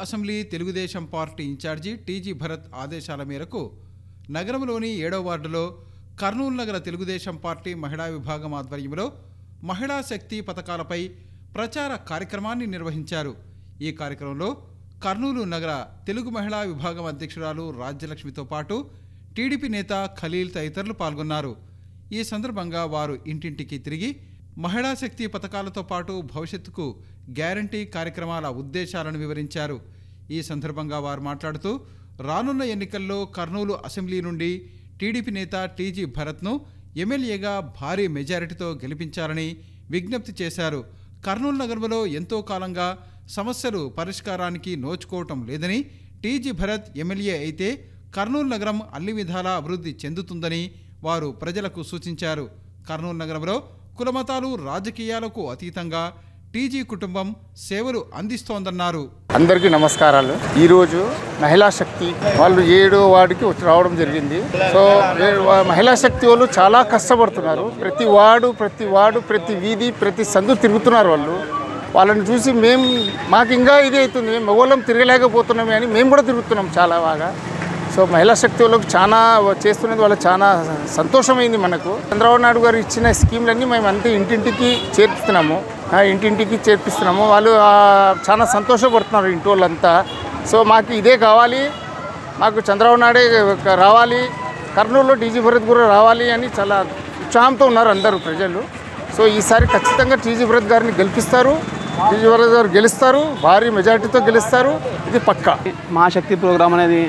Assembly Telugu Desam party incharge TG Bharat ఆదేశాల మేరకు నగరంలోని 7వ వార్డులో కర్నూలు నగర తెలుగుదేశం పార్టీ మహిళా విభాగం ఆధ్వర్యంలో మహిళా శక్తి పథకాలపై ప్రచార కార్యక్రమాన్ని నిర్వహించారు। ఈ కార్యక్రమంలో కర్నూలు నగర తెలుగు మహిళా విభాగం అధ్యక్షురాలు రాజ్యలక్ష్మితో పాటు టీడీపీ నేత ఖలీల్ తదితరులు పాల్గొన్నారు। ఈ సందర్భంగా వారు ఇంటింటికి తిరిగి మహిళా శక్తి పథకాలతో పాటు భవిష్యత్తుకు గ్యారంటీ కార్యక్రమాల ఉద్దేశాలను వివరించారు। ఈ సందర్భంగా వారు మాట్లాడుతూ రానున్న ఎన్నికల్లో కర్నూలు అసెంబ్లీ నుండి టీడీపీ నేత టీజీ భరత్ను ఎమ్మెల్యేగా భారీ మెజారిటీతో గెలిపించాలని విజ్ఞప్తి చేశారు। కర్నూలు నగరంలో ఎంతో కాలంగా సమస్యలు పరిష్కారానికి నోచుకోవటం లేదని, టీజీ భరత్ ఎమ్మెల్యే అయితే కర్నూలు నగరం అన్ని విధాలా అభివృద్ధి చెందుతుందని వారు ప్రజలకు సూచించారు। కర్నూలు నగరంలో కులమతాలు రాజకీయాలకు అతీతంగా టీజీ కుటుంబం సేవలు అందిస్తోందన్నారు। అందరికీ నమస్కారాలు। ఈరోజు మహిళా శక్తి వాళ్ళు 7వ వార్డుకి వచ్చి రావడం జరిగింది। సో మహిళా శక్తి వాళ్ళు చాలా కష్టపడుతున్నారు। ప్రతి వార్డు ప్రతి వీధి ప్రతి సందు తిరుగుతున్నారు। వాళ్ళని చూసి మాకు ఇంకా ఇది అవుతుంది, మేము మగవాళ్ళం తిరగలేకపోతున్నామే అని మేము కూడా తిరుగుతున్నాం చాలా బాగా। సో మహిళా శక్తి వాళ్ళకి చాలా చేస్తున్నది వాళ్ళకి చాలా సంతోషమైంది। మనకు చంద్రబాబు నాయుడు గారు ఇచ్చిన స్కీమ్లన్నీ మేము అంతే ఇంటింటికి చేర్పిస్తున్నాము। వాళ్ళు చాలా సంతోషపడుతున్నారు ఇంటి వాళ్ళంతా। సో మాకు ఇదే కావాలి, మాకు చంద్రబాబు నాయుడే రావాలి, కర్నూలులో టీజీ భరత్ కూడా రావాలి అని చాలా ఉత్సాహంతో ఉన్నారు అందరూ ప్రజలు। సో ఈసారి ఖచ్చితంగా టీజీ భరత్ గారిని గెలిపిస్తారు, టీజీ భరత్ గారు గెలుస్తారు, భారీ మెజార్టీతో గెలుస్తారు, ఇది పక్కా। మహాశక్తి ప్రోగ్రాం అనేది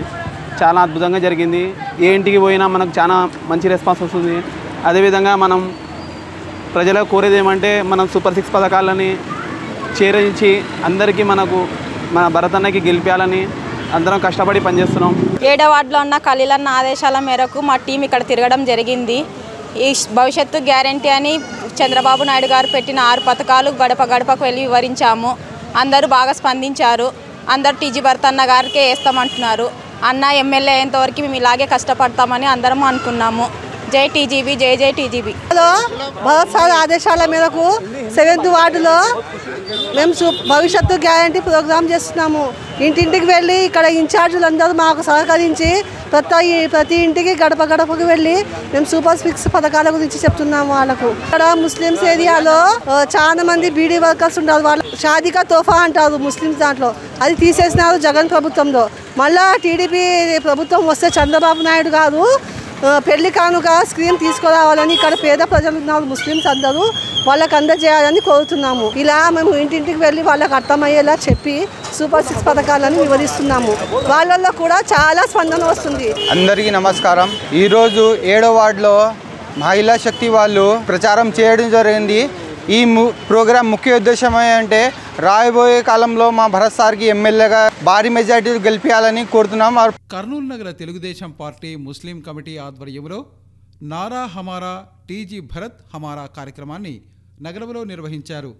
చాలా అద్భుతంగా జరిగింది। ఏ ఇంటికి పోయినా మనకు చాలా మంచి రెస్పాన్స్ వస్తుంది। అదేవిధంగా మనం ప్రజలకు కోరేది ఏమంటే మనం సూపర్ 6 పథకాలని చేరించి అందరికీ మన భరత్ అన్నకి గెలిపించాలని అందరం కష్టపడి పనిచేస్తున్నాం। 7వ వార్డులో ఉన్న ఖలీల్ అన్న ఆదేశాల మేరకు మా టీం ఇక్కడ తిరగడం జరిగింది। ఈ భవిష్యత్తు గ్యారంటీ అని చంద్రబాబు నాయుడు గారు పెట్టిన 6 పథకాలు గడప గడపకు వెళ్ళి వివరించాము। అందరూ బాగా స్పందించారు। అందరూ టీజీ భరత్ అన్న గారికే వేస్తామంటున్నారు। అన్న ఎమ్మెల్యే అయ్యేంతవరకు మేము ఇలాగే కష్టపడతామని అందరం అనుకున్నాము। జై టీజీబీ, జై జై టీజీబీ। భరత్ సార్ ఆదేశాల మేరకు 7వ వార్డులో మేము భవిష్యత్తు గ్యారంటీ ప్రోగ్రాం చేస్తున్నాము। ఇంటింటికి వెళ్ళి ఇక్కడ ఇన్ఛార్జీలు అందరూ మాకు సహకరించి ప్రతి ఇంటికి గడప గడపకు వెళ్ళి మేము సూపర్ 6 పథకాల గురించి చెప్తున్నాము వాళ్ళకు। ఇక్కడ ముస్లిమ్స్ ఏరియాలో చాలా మంది బీడీ వర్కర్స్ ఉంటారు, వాళ్ళు షాదీకా తోఫా అంటారు ముస్లిమ్స్ దాంట్లో, అది తీసేసినారు జగన్ ప్రభుత్వంలో। మళ్ళా టీడీపీ ప్రభుత్వం వస్తే చంద్రబాబు నాయుడు గారు పెళ్లి కానుక స్కీమ్ తీసుకురావాలని ఇక్కడ పేద ప్రజలు ఉన్నారు ముస్లిమ్స్ అందరూ, వాళ్ళకి అందజేయాలని కోరుతున్నాము। ఇలా మేము ఇంటింటికి వెళ్ళి వాళ్ళకి అర్థమయ్యేలా చెప్పి సూపర్ 6 పథకాలను వివరిస్తున్నాము। వాళ్ళల్లో కూడా చాలా స్పందన వస్తుంది। అందరికీ నమస్కారం। ఈరోజు 7వ వార్డులో మహిళా శక్తి వాళ్ళు ప్రచారం చేయడం జరిగింది। ఈ ప్రోగ్రాం ముఖ్య ఉద్దేశం ఏంటంటే రాబోయే కాలంలో మా భరత్ సార్కి ఎమ్మెల్యేగా భారీ మెజార్టీ గెలిపించాలని కోరుతున్నాం। కర్నూలు నగర తెలుగుదేశం పార్టీ ముస్లిం కమిటీ ఆధ్వర్యంలో నారా హమారా టీజీ భరత్ హమారా కార్యక్రమాన్ని నగరంలో నిర్వహించారు।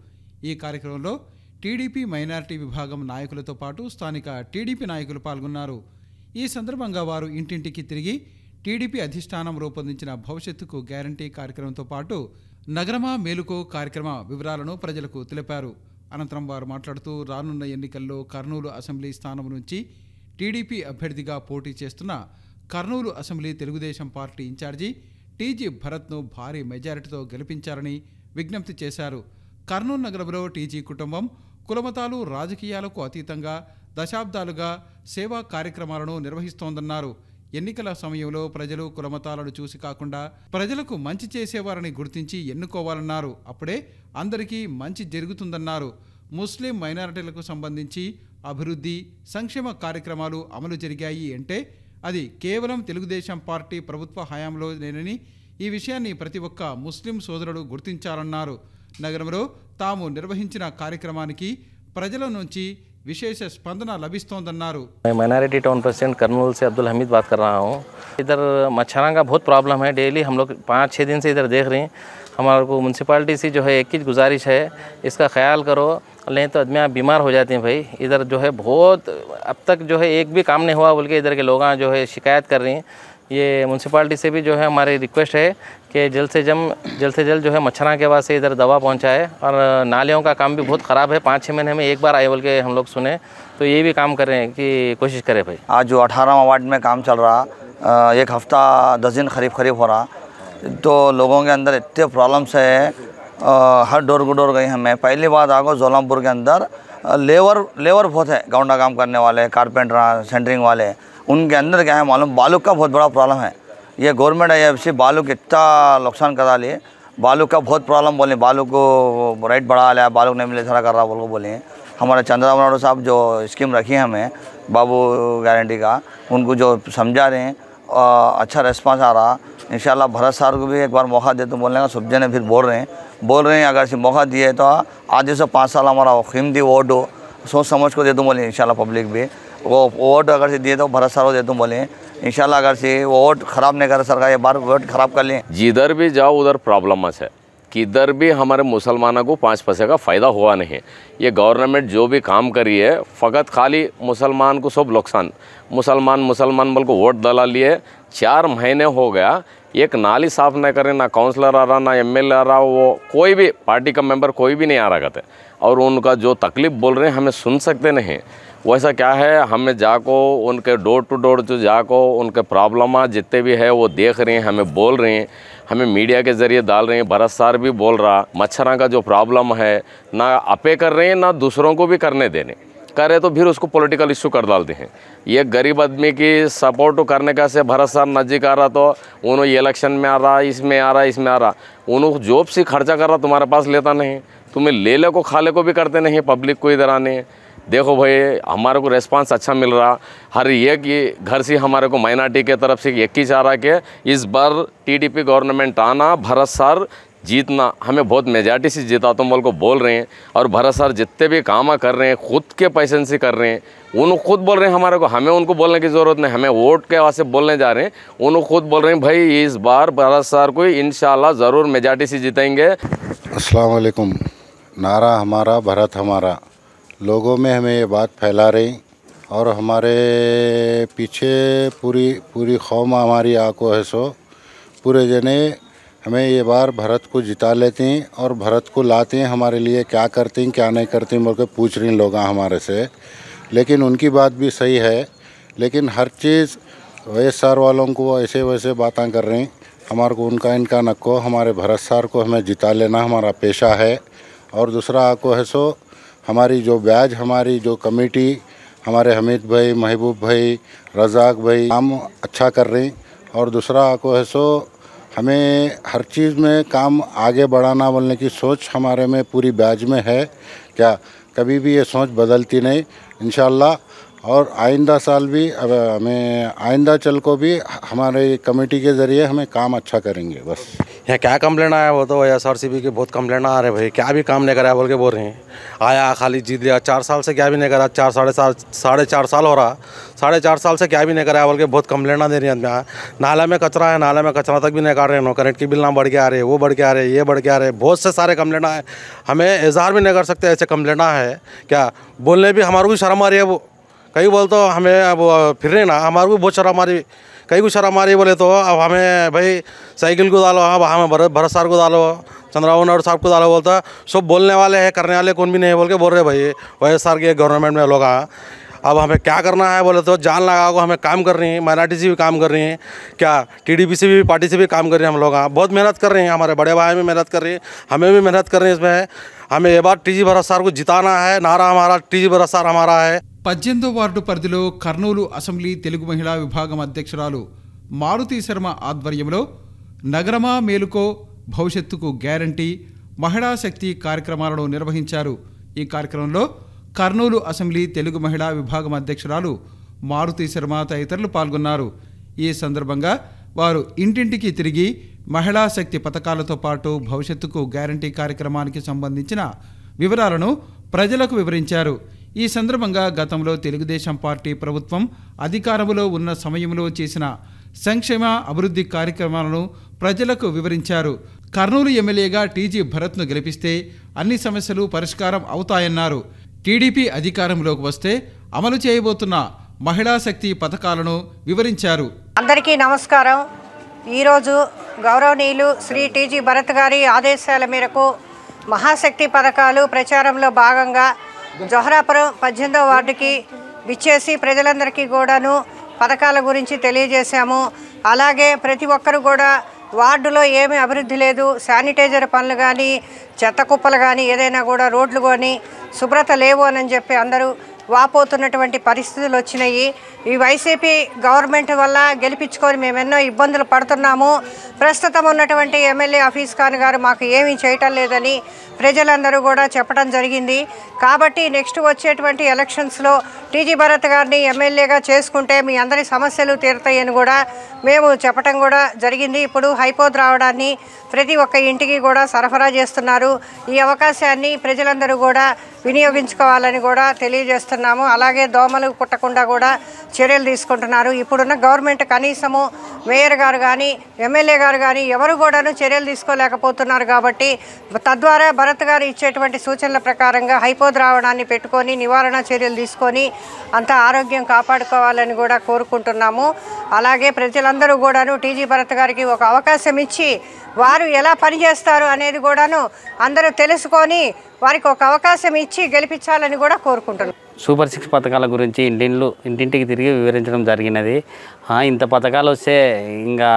ఈ కార్యక్రమంలో టీడీపీ మైనారిటీ విభాగం నాయకులతో పాటు స్థానిక టీడీపీ నాయకులు పాల్గొన్నారు। ఈ సందర్భంగా వారు ఇంటింటికి తిరిగి టీడీపీ అధిష్టానం రూపొందించిన భవిష్యత్తుకు గ్యారంటీ కార్యక్రమంతో పాటు నగరమా మేలుకో కార్యక్రమ వివరాలను ప్రజలకు తెలిపారు। అనంతరం వారు మాట్లాడుతూ రానున్న ఎన్నికల్లో కర్నూలు అసెంబ్లీ స్థానం నుంచి టీడీపీ అభ్యర్థిగా పోటీ చేస్తున్న Kurnool assembly Telugu Desam party incharge TG భరత్ను భారీ మెజారిటీతో గెలిపించాలని విజ్ఞప్తి చేశారు। కర్నూలు నగరంలో టీజీ కుటుంబం కులమతాలు రాజకీయాలకు అతీతంగా దశాబ్దాలుగా సేవా కార్యక్రమాలను నిర్వహిస్తోందన్నారు। ఎన్నికల సమయంలో ప్రజలు కులమతాలను చూసి కాకుండా ప్రజలకు మంచి చేసేవారని గుర్తించి ఎన్నుకోవాలన్నారు। అప్పుడే అందరికీ మంచి జరుగుతుందన్నారు। ముస్లిం మైనారిటీలకు సంబంధించి అభివృద్ధి సంక్షేమ కార్యక్రమాలు అమలు జరిగాయి అంటే అది కేవలం తెలుగుదేశం పార్టీ ప్రభుత్వ హయాంలోనేనని, ఈ విషయాన్ని ప్రతి ఒక్క ముస్లిం సోదరుడు గుర్తించాలన్నారు। నగరంలో తాము నిర్వహించిన కార్యక్రమానికి ప్రజల నుంచి विशेष स्पंदन लभिस्तोंदन्नारु। मैं माइनॉरिटी टाउन प्रेसिडेंट कर्नूल से अब्दुल हमीद बात कर रहा हूँ। इधर मच्छरों का बहुत प्रॉब्लम है। डेली हम लोग 5-6 दिन से इधर देख रहे हैं। हमारे को म्यूनसिपालिटी से जो है एक ही गुजारिश है, इसका ख्याल करो, नहीं तो आदमी आप बीमार हो जाते हैं भाई। इधर जो है बहुत अब तक जो है एक भी काम नहीं हुआ बोल के इधर के लोग जो है शिकायत कर रहे हैं। ये म्यूनसिपाल्टी से भी जो है हमारी रिक्वेस्ट है कि जल्द से जल्द जो है मच्छरा के बाद से इधर दवा पहुंचाए। और नालियों का काम भी बहुत ख़राब है, 5-6 महीने में एक बार आए बोल के हम लोग सुने, तो ये भी काम करें कि कोशिश करें भाई। आज जो 18वां वार्ड में काम चल रहा, एक हफ़्ता 10 दिन करीब हो रहा, तो लोगों के अंदर इतने प्रॉब्लम्स है। हर डोर टू डोर गए हैं। मैं पहली बात आगो जोलामपुर के अंदर लेबर बहुत है, गाउंडा काम करने वाले, कारपेंटर, सेंटरिंग वाले, उनके अंदर क्या है मालूम, बालू का बहुत बड़ा प्रॉब्लम है। ये गवर्नमेंट है ये बालू कितना नुकसान करा लिए, बालू का बहुत प्रॉब्लम बोले, बालू को रेट बढ़ा लिया, बालू नहीं मिले सारा कर रहा बोल को बोले। हमारे चंद्रबाबू नायडू साहब जो स्कीम रखी है हमें बाबू गारंटी का, उनको जो समझा रहे हैं, अच्छा रेस्पॉन्स आ रहा। इंशाल्लाह भरत साहब को भी एक बार मौका दे तो बोलने का सब जने फिर बोल रहे हैं अगर से मौका दिए तो आज से 5 साल हमारा कीमती वोट हो, सोच समझ को दे दूँ बोले। इंशाल्लाह पब्लिक भी वो वोट अगर से दिए तो भरत साहब को दे दूँ बोले। इंशाल्लाह अगर से वो वोट ख़राब नहीं करे सरकार, ये बार वोट ख़राब कर लें। जिधर भी जाओ उधर प्रॉब्लम है, किधर भी हमारे मुसलमानों को 5 पैसे का फ़ायदा हुआ नहीं। ये गवर्नमेंट जो भी काम करी है फ़कत खाली मुसलमान को सब नुकसान, मुसलमान बल को वोट दला लिए। 4 महीने हो गया, एक नाली साफ़ नहीं करे, ना काउंसलर आ रहा, ना एमएलए आ रहा, वो कोई भी पार्टी का मेंबर कोई भी नहीं आ रहा कहते। और उनका जो तकलीफ़ बोल रहे हैं हमें सुन सकते नहीं। वैसा क्या है, हमें जाको उनके डोर टू डोर जो जाको उनके प्रॉब्लम जितने भी है वो देख रहे हैं, हमें बोल रहे हैं, हमें मीडिया के ज़रिए डाल रहे हैं। भरत सर भी बोल रहा, मच्छरों का जो प्रॉब्लम है ना अपे कर रहे हैं ना दूसरों को भी करने देने, करे तो फिर उसको पॉलिटिकल इशू कर डालते हैं। ये गरीब आदमी की सपोर्ट करने का से भरत सर नज़दीक आ रहा तो उन्होंने इलेक्शन में आ रहा, इसमें आ रहा, उन्होंने जॉब से खर्चा कर रहा, तुम्हारे पास लेता नहीं, तुम्हें ले को खाले को भी करते नहीं, पब्लिक को इधर आने। देखो भाई हमारे को रेस्पॉन्स अच्छा मिल रहा, हर एक ये घर से हमारे को माइनॉरिटी के तरफ से एक ही चाह रहा कि इस बार टीडीपी गवर्नमेंट आना, भरत सर जीतना, हमें बहुत मेजॉरिटी से जीता तुम बोल को बोल रहे हैं। और भरत सर जितने भी काम कर रहे हैं खुद के पैसे से कर रहे हैं, उन्होंने खुद बोल रहे हैं हमारे को, हमें उनको बोलने की ज़रूरत नहीं, हमें वोट के वास्ते बोलने जा रहे हैं। उन्होंने खुद बोल रहे हैं भाई इस बार भरत सर को इंशाल्लाह ज़रूर मेजॉरिटी से जीतेंगे। अस्सलाम वालेकुम। नारा हमारा भरत हमारा, लोगों में हमें ये बात फैला रही और हमारे पीछे पूरी कौम हमारी आको है, सो पूरे जने हमें ये बार भरत को जिता लेते हैं और भरत को लाते हैं, हमारे लिए क्या करते हैं क्या नहीं करते हैं बोल के पूछ रही लोग हमारे से। लेकिन उनकी बात भी सही है, लेकिन हर चीज़ YSR वालों को ऐसे वैसे बातें कर रहे हैं। हमारे को उनका इनका नको, हमारे भरत सर को हमें जिता लेना हमारा पेशा है। और दूसरा आको है सो हमारी जो ब्याज, हमारी जो कमेटी, हमारे हमीद भाई, महबूब भाई, रज़ाक भाई काम अच्छा कर रहे हैं। और दूसरा आको है सो हमें हर चीज़ में काम आगे बढ़ाना बोलने की सोच हमारे में पूरी ब्याज में है, क्या कभी भी ये सोच बदलती नहीं इंशाल्लाह। और आइंदा साल भी अब हमें आइंदा चल को भी हमारे कमेटी के ज़रिए हमें काम अच्छा करेंगे। बस यहाँ क्या कंप्लेंट आया, वो तो SRCB के बहुत कंप्लेंट आ रहे भाई, क्या भी काम नहीं करा बोल के बोल रहे हैं। आया खाली जीत लिया, 4 साल से क्या भी नहीं करा, 4.5 साल हो रहा, 4.5 साल से क्या भी नहीं करा बोल के बहुत कंप्लेंट दे रही हैं। नाला में कचरा है, नाला में कचरा तक भी नहीं काट रहे हैं, करेंट की बिल ना बढ़ के आ रहे, वो बढ़ के आ रहे, ये बढ़ के आ रहे, बहुत से सारे कंप्लेंट है। हमें इजहार भी नहीं कर सकते, ऐसे कंप्लेंट है क्या बोलने भी हमारे को शर्म आ रही है। वो कई बोल तो हमें अब फिर रहे ना, हमारे को बहुत शर्म आ रही, कई को शर्म आ रही बोले तो अब हमें भाई साइकिल को डालो, अब हमें भरत सर को डालो, चंद्रबाबू नायडू साहब को डालो, बोलता सब बोलने वाले हैं, करने वाले कौन भी नहीं बोल के बोल रहे भाई YSR के गवर्नमेंट में लोग। अब हमें क्या करना है बोले तो जान लगा को हमें काम कर रही हैं, माइनॉरिटी से भी काम कर रही हैं, क्या TDP से भी पार्टी से भी काम कर रहे हैं। हम लोग बहुत मेहनत कर रहे हैं, हमारे बड़े भाई भी मेहनत कर रही हैं, हमें भी मेहनत कर रहे हैं। इसमें हमें ये बार TG भरत सर को जिताना है, नारा हमारा TG भरत सर हमारा है। 18వ వార్డు పరిధిలో కర్నూలు అసెంబ్లీ తెలుగు మహిళా విభాగం అధ్యక్షురాలు మారుతి శర్మ ఆధ్వర్యంలో నగరమా మేలుకో భవిష్యత్తుకు గ్యారంటీ మహిళా శక్తి కార్యక్రమాలను నిర్వహించారు. ఈ కార్యక్రమంలో కర్నూలు అసెంబ్లీ తెలుగు మహిళా విభాగం అధ్యక్షురాలు మారుతి శర్మ తదితరులు పాల్గొన్నారు. ఈ సందర్భంగా వారు ఇంటింటికి తిరిగి మహిళా శక్తి పథకాలతో పాటు భవిష్యత్తుకు గ్యారంటీ కార్యక్రమానికి సంబంధించిన వివరాలను ప్రజలకు వివరించారు. ఈ సందర్భంగా గతంలో తెలుగుదేశం పార్టీ ప్రభుత్వం అధికారంలో ఉన్న సమయంలో చేసిన సంక్షేమ అభివృద్ధి కార్యక్రమాలను ప్రజలకు వివరించారు. కర్నూలు ఎమ్మెల్యేగా TG భరత్ను గెలిపిస్తే అన్ని సమస్యలు పరిష్కారం అవుతాయన్నారు. టీడీపీ అధికారంలోకి వస్తే అమలు చేయబోతున్న మహిళా శక్తి పథకాలను వివరించారు. అందరికీ నమస్కారం. ఈరోజు గౌరవనీయులు శ్రీ టీజీ భరత్ గారి ఆదేశాల మేరకు మహాశక్తి పథకాలు ప్రచారంలో భాగంగా జోహరాపురం 18వ వార్డుకి విచ్చేసి ప్రజలందరికీ కూడాను పథకాల గురించి తెలియజేశాము. అలాగే ప్రతి ఒక్కరు కూడా వార్డులో ఏమీ అభివృద్ధి లేదు, శానిటైజర్ పనులు కానీ చెత్త కుప్పలు కానీ ఏదైనా కూడా రోడ్లు కానీ శుభ్రత లేవు అని చెప్పి అందరూ వాపోతున్నటువంటి పరిస్థితులు వచ్చినాయి. ఈ వైసీపీ గవర్నమెంట్ వల్ల గెలిపించుకొని మేము ఎన్నో ఇబ్బందులు పడుతున్నాము. ప్రస్తుతం ఉన్నటువంటి ఎమ్మెల్యే హఫీజ్ ఖాన్ గారు మాకు ఏమీ చేయటం లేదని ప్రజలందరూ కూడా చెప్పడం జరిగింది. కాబట్టి నెక్స్ట్ వచ్చేటువంటి ఎలక్షన్స్లో టీజీ భరత్ గారిని ఎమ్మెల్యేగా చేసుకుంటే మీ అందరి సమస్యలు తీరుతాయని కూడా మేము చెప్పడం కూడా జరిగింది. ఇప్పుడు హైపోద్ రావడాన్ని ప్రతి ఒక్క ఇంటికి కూడా సరఫరా చేస్తున్నారు. ఈ అవకాశాన్ని ప్రజలందరూ కూడా వినియోగించుకోవాలని కూడా తెలియజేస్తున్నాము. అలాగే దోమలు కుట్టకుండా కూడా చర్యలు తీసుకుంటున్నారు. ఇప్పుడున్న గవర్నమెంట్ కనీసము మేయర్ గారు కానీ ఎమ్మెల్యే గారు కానీ ఎవరు కూడాను చర్యలు తీసుకోలేకపోతున్నారు. కాబట్టి తద్వారా భరత్ గారు ఇచ్చేటువంటి సూచనల ప్రకారంగా హైపోద్ రావడాన్ని పెట్టుకొని నివారణ చర్యలు తీసుకొని అంతా ఆరోగ్యం కాపాడుకోవాలని కూడా కోరుకుంటున్నాము. అలాగే ప్రజలందరూ కూడాను టీజీ భరత్ గారికి ఒక అవకాశం ఇచ్చి వారు ఎలా పనిచేస్తారు అనేది కూడాను అందరూ తెలుసుకొని వారికి ఒక అవకాశం ఇచ్చి గెలిపించాలని కూడా కోరుకుంటున్నాం. సూపర్ 6 పథకాల గురించి ఇంటింటికి తిరిగి వివరించడం జరిగినది. ఇంత పథకాలు వస్తే ఇంకా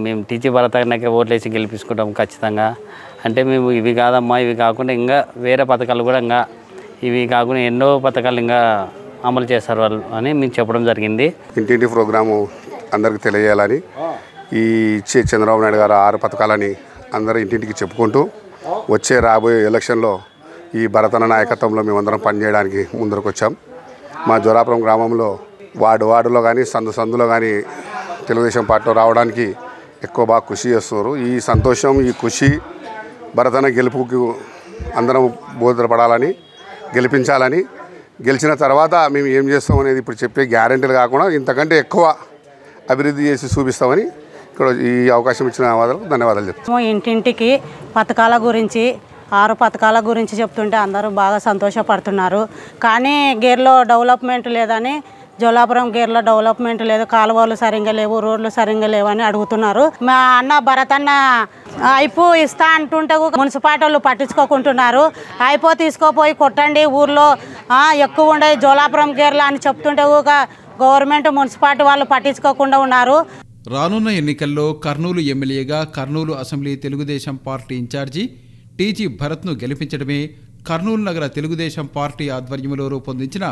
మేము టీజీ భరత్ గారికి ఓట్లేసి గెలిపించుకుంటాం ఖచ్చితంగా. అంటే మేము ఇవి కాదమ్మా, ఇవి కాకుండా ఇంకా వేరే పథకాలు కూడా ఇంకా ఇవి కాకుండా ఎన్నో పథకాలు ఇంకా అమలు చేస్తారు వాళ్ళు అని మేము చెప్పడం జరిగింది. ఇంటింటి ప్రోగ్రాము అందరికి తెలియజేయాలని ఈ ఇచ్చే చంద్రబాబు నాయుడు గారు 6 పథకాలని అందరూ ఇంటింటికి చెప్పుకుంటూ వచ్చే రాబోయే ఎలక్షన్లో ఈ భరతన నాయకత్వంలో మేమందరం పనిచేయడానికి ముందరకు వచ్చాం. మా జోరాపురం గ్రామంలో వార్డులో కానీ సందులో కానీ తెలుగుదేశం పార్టీలో రావడానికి ఎక్కువ బాగా కృషి చేస్తున్నారు. ఈ సంతోషం, ఈ కృషి భరతన గెలుపుకు అందరం బోధపడాలని, గెలిపించాలని, గెలిచిన తర్వాత మేము ఏం చేస్తాం అనేది ఇప్పుడు చెప్పే గ్యారెంటీలు కాకుండా ఇంతకంటే ఎక్కువ అభివృద్ధి చేసి చూపిస్తామని ఇక్కడ ఈ అవకాశం ఇచ్చిన వాళ్ళకు ధన్యవాదాలు చెప్తాం. ఇంటింటికి పథకాల గురించి 6 పథకాల గురించి చెప్తుంటే అందరూ బాగా సంతోషపడుతున్నారు. కానీ గేర్లో డెవలప్మెంట్ లేదని, జోలాపురం గేర్లో డెవలప్మెంట్ లేదు, కాలువలు సరిగ్గా లేవు, రోడ్లు సరిగ్గా లేవని అడుగుతున్నారు. మా అన్న భరత్ అన్న అయిపో ఇస్తా అంటుంటే మున్సిపాలిటీ వాళ్ళు పట్టించుకోకుంటున్నారు. అయిపో తీసుకోపోయి కొట్టండి ఊర్లో ఎక్కువ ఉండే జోలాపురం గేర్లో అని చెప్తుంటే గవర్నమెంట్ మున్సిపాలిటీ వాళ్ళు పట్టించుకోకుండా ఉన్నారు. రానున్న ఎన్నికల్లో కర్నూలు ఎమ్మెల్యేగా Kurnool assembly Telugu Desam party incharge TG భరత్ను గెలిపించడమే కర్నూలు నగర తెలుగుదేశం పార్టీ ఆధ్వర్యంలో రూపొందించిన